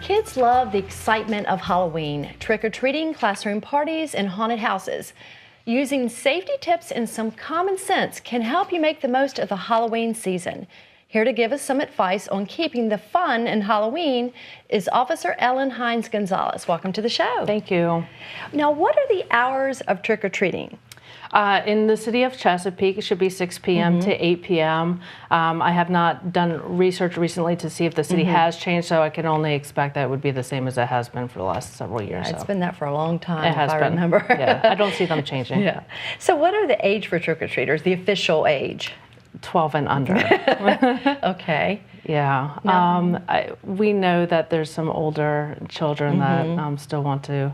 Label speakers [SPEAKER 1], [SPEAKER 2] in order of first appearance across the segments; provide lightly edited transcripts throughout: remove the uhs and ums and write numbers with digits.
[SPEAKER 1] Kids love the excitement of Halloween, trick-or-treating, classroom parties, and haunted houses. Using safety tips and some common sense can help you make the most of the Halloween season. Here to give us some advice on keeping the fun in Halloween is Officer Ellen Hines Gonzalez. Welcome to the show.
[SPEAKER 2] Thank you.
[SPEAKER 1] Now, what are the hours of trick-or-treating?
[SPEAKER 2] In the city of Chesapeake, it should be 6 p.m. to 8 p.m. I have not done research recently to see if the city has changed, so I can only expect that it would be the same as it has been for the last several years.
[SPEAKER 1] Yeah, it's been that for a long time,
[SPEAKER 2] it has
[SPEAKER 1] if I
[SPEAKER 2] been.
[SPEAKER 1] remember.
[SPEAKER 2] Yeah, I don't see them changing.
[SPEAKER 1] Yeah. So what are the age for trick-or-treaters, the official age?
[SPEAKER 2] 12 and under.
[SPEAKER 1] Okay.
[SPEAKER 2] Yeah.
[SPEAKER 1] No.
[SPEAKER 2] We know that there's some older children that still want to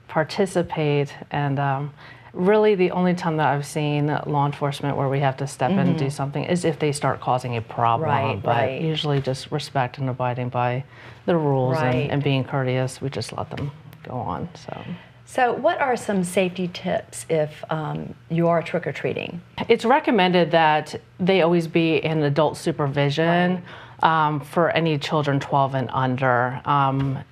[SPEAKER 2] participate, and really the only time that I've seen law enforcement where we have to step in and do something is if they start causing a problem. But usually just respect and abiding by the rules and being courteous, we just let them go on.
[SPEAKER 1] So what are some safety tips if you are trick-or-treating?
[SPEAKER 2] It's recommended that they always be in adult supervision for any children 12 and under.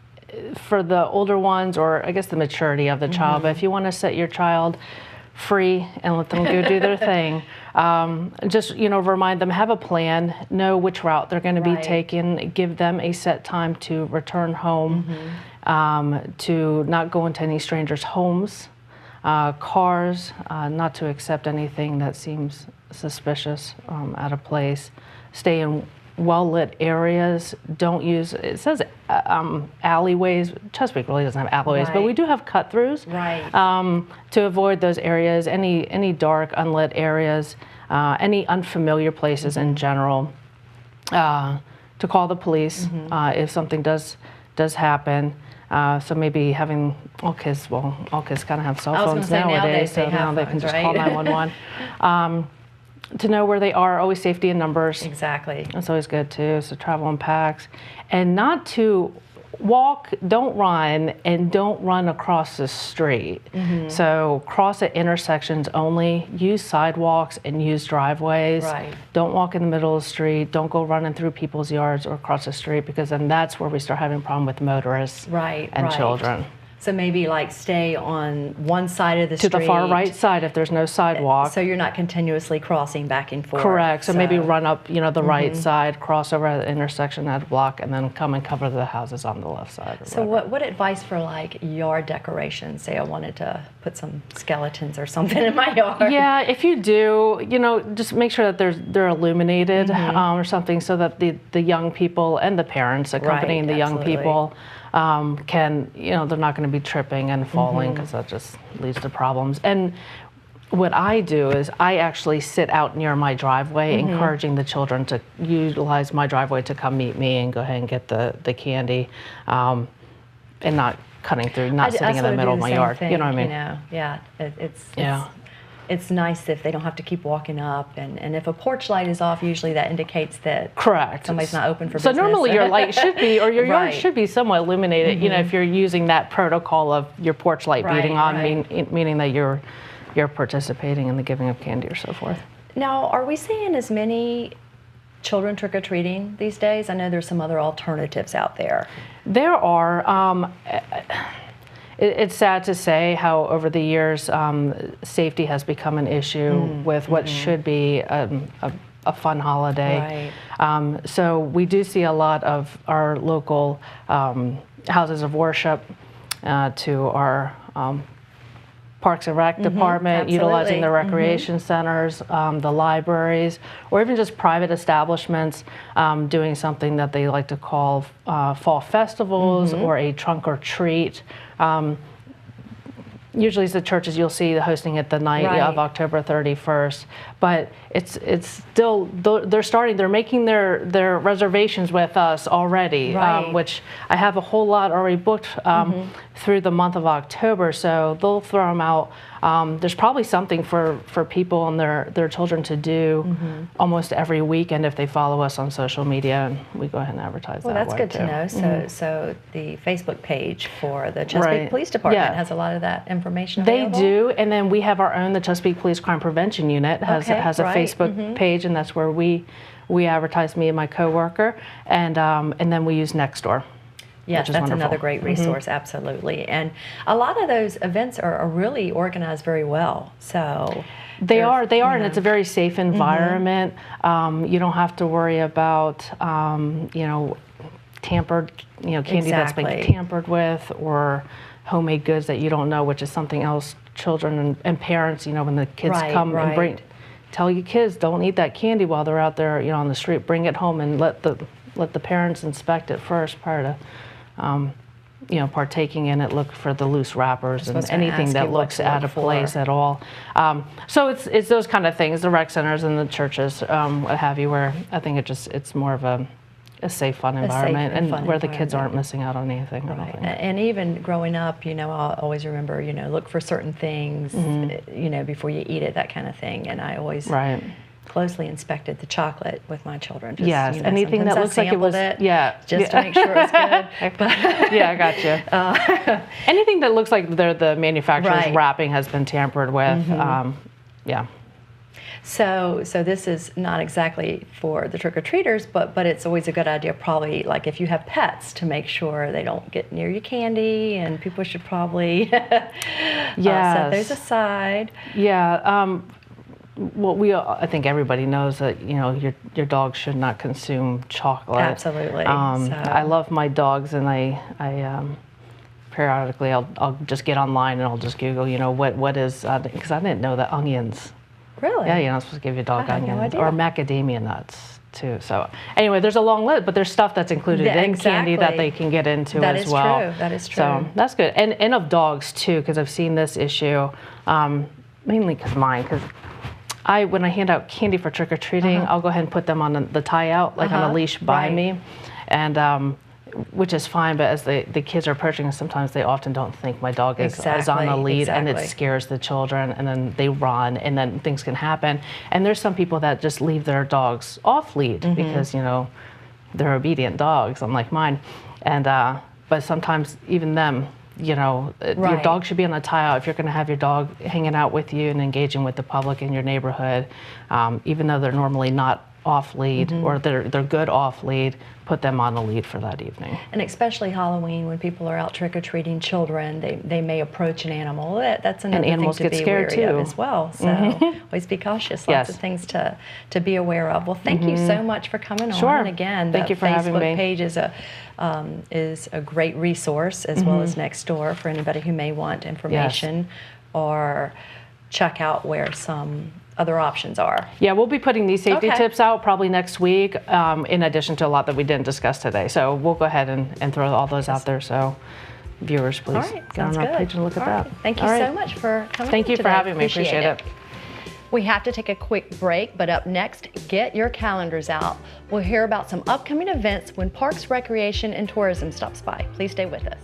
[SPEAKER 2] For the older ones, or I guess the maturity of the child, but if you want to set your child free and let them go do their thing, just remind them, have a plan, know which route they're going to be taking, give them a set time to return home, to not go into any strangers' homes, cars, not to accept anything that seems suspicious out of place, stay in well-lit areas. Don't use, it says alleyways. Chesapeake really doesn't have alleyways, but we do have cut-throughs to avoid those areas, any dark, unlit areas, any unfamiliar places in general, to call the police if something does happen. So maybe having all kids kind of have cell phones nowadays, so now they can just call 911. To know where they are, always safety in numbers.
[SPEAKER 1] Exactly.
[SPEAKER 2] That's always good too, so travel in packs. And not to walk, don't run, and don't run across the street. So cross at intersections only, use sidewalks and use driveways. Don't walk in the middle of the street, don't go running through people's yards or across the street, because then that's where we start having a problem with motorists and children.
[SPEAKER 1] So maybe like stay on one side of the street.
[SPEAKER 2] To the far right side if there's no sidewalk.
[SPEAKER 1] So you're not continuously crossing back and forth.
[SPEAKER 2] Correct. So maybe run up, the right side, cross over at the intersection at a block, and then come and cover the houses on the left side.
[SPEAKER 1] So what advice for like yard decorations? Say I wanted to put some skeletons or something in my yard.
[SPEAKER 2] Yeah, if you do, just make sure that they're illuminated or something, so that the young people and the parents accompanying the young people can, they're not going to be tripping and falling, because that just leads to problems. And what I do is I actually sit out near my driveway, encouraging the children to utilize my driveway to come meet me and go ahead and get the candy, and not cutting through, not sitting in the middle of my yard. You know what I mean? It's nice if they don't have to keep walking up, and if a porch light is off, usually that indicates that somebody's not open for business. So normally your light should be, or your yard should be somewhat illuminated, if you're using that protocol of your porch light being on, meaning that you're participating in the giving of candy or so forth. Now,
[SPEAKER 1] are we seeing as many children trick-or-treating these days? I know there's some other alternatives out there.
[SPEAKER 2] There are. It's sad to say how over the years safety has become an issue with what should be a fun holiday. So we do see a lot of our local houses of worship to our Parks and Rec department, utilizing the recreation centers, the libraries, or even just private establishments doing something that they like to call fall festivals or a trunk or treat. Usually it's the churches you'll see hosting it the night of October 31st, but it's still, they're making their reservations with us already, which I have a whole lot already booked through the month of October, so they'll throw them out. There's probably something for people and their children to do almost every weekend if they follow us on social media, and we go ahead and advertise that way.
[SPEAKER 1] Well, that's good to know. So the Facebook page for the Chesapeake Police Department has a lot of that information available?
[SPEAKER 2] They do, and then we have our own, the Chesapeake Police Crime Prevention Unit has a Facebook page, and that's where we advertise, me and my coworker, and then we use Nextdoor.
[SPEAKER 1] Yes,
[SPEAKER 2] which is
[SPEAKER 1] that's
[SPEAKER 2] wonderful.
[SPEAKER 1] another great resource, absolutely. And a lot of those events are really organized very well. So
[SPEAKER 2] they are, and it's a very safe environment. You don't have to worry about, tampered, candy that's been tampered with, or homemade goods that you don't know, which is something else children and parents, when the kids come and tell your kids, don't eat that candy while they're out there, on the street. Bring it home and let the parents inspect it first prior to, partaking in it. Look for the loose wrappers and anything that looks out of place at all. So it's those kind of things, the rec centers and the churches, what have you, where I think it's more of a safe, fun environment, and where the kids aren't missing out on anything.
[SPEAKER 1] Right. And even growing up, I'll always remember, look for certain things, before you eat it, that kind of thing. And I always closely inspected the chocolate with my children. Just,
[SPEAKER 2] anything that looks like it was,
[SPEAKER 1] just to make sure it was good.
[SPEAKER 2] Yeah, I got you. Anything that looks like the manufacturer's wrapping has been tampered with,
[SPEAKER 1] So this is not exactly for the trick-or-treaters, but it's always a good idea, probably, like if you have pets, to make sure they don't get near your candy, and people should probably set those aside.
[SPEAKER 2] Yeah. Well, I think everybody knows that, your dog should not consume chocolate.
[SPEAKER 1] Absolutely.
[SPEAKER 2] I love my dogs, and I periodically I'll just get online and I'll just Google, what is, because I didn't know that onions.
[SPEAKER 1] Really?
[SPEAKER 2] Yeah, you're not supposed to give your dog onions,
[SPEAKER 1] no
[SPEAKER 2] or macadamia nuts too. So anyway, there's a long list, but there's stuff that's included in candy that they can get into as well.
[SPEAKER 1] That is true.
[SPEAKER 2] So that's good. And of dogs too, because I've seen this issue, mainly because when I hand out candy for trick-or-treating, I'll go ahead and put them on the tie-out, like on a leash by me, and which is fine, but as the kids are approaching, sometimes they often don't think my dog is on the lead, and it scares the children, and then they run, and then things can happen. And there's some people that just leave their dogs off lead because, they're obedient dogs, unlike mine. And but sometimes even them, your dog should be on a tie-out. If you're going to have your dog hanging out with you and engaging with the public in your neighborhood, even though they're normally not off lead, or they're good off lead, put them on the lead for that evening.
[SPEAKER 1] And especially Halloween, when people are out trick-or-treating children, they may approach an animal. That's another thing to be wary of as well. So always be cautious. Lots of things to be aware of. Well, thank you so much for coming on. And again,
[SPEAKER 2] thank you for having me.
[SPEAKER 1] Facebook page is a great resource, as well as next door, for anybody who may want information or check out where some other options are.
[SPEAKER 2] Yeah, we'll be putting these safety tips out probably next week, in addition to a lot that we didn't discuss today. So we'll go ahead and throw all those out there. So viewers, please go on our page and look at that.
[SPEAKER 1] Thank you so much for coming.
[SPEAKER 2] Thank you for having me. Appreciate it.
[SPEAKER 1] We have to take a quick break, but up next, get your calendars out. We'll hear about some upcoming events when Parks, Recreation, and Tourism stops by. Please stay with us.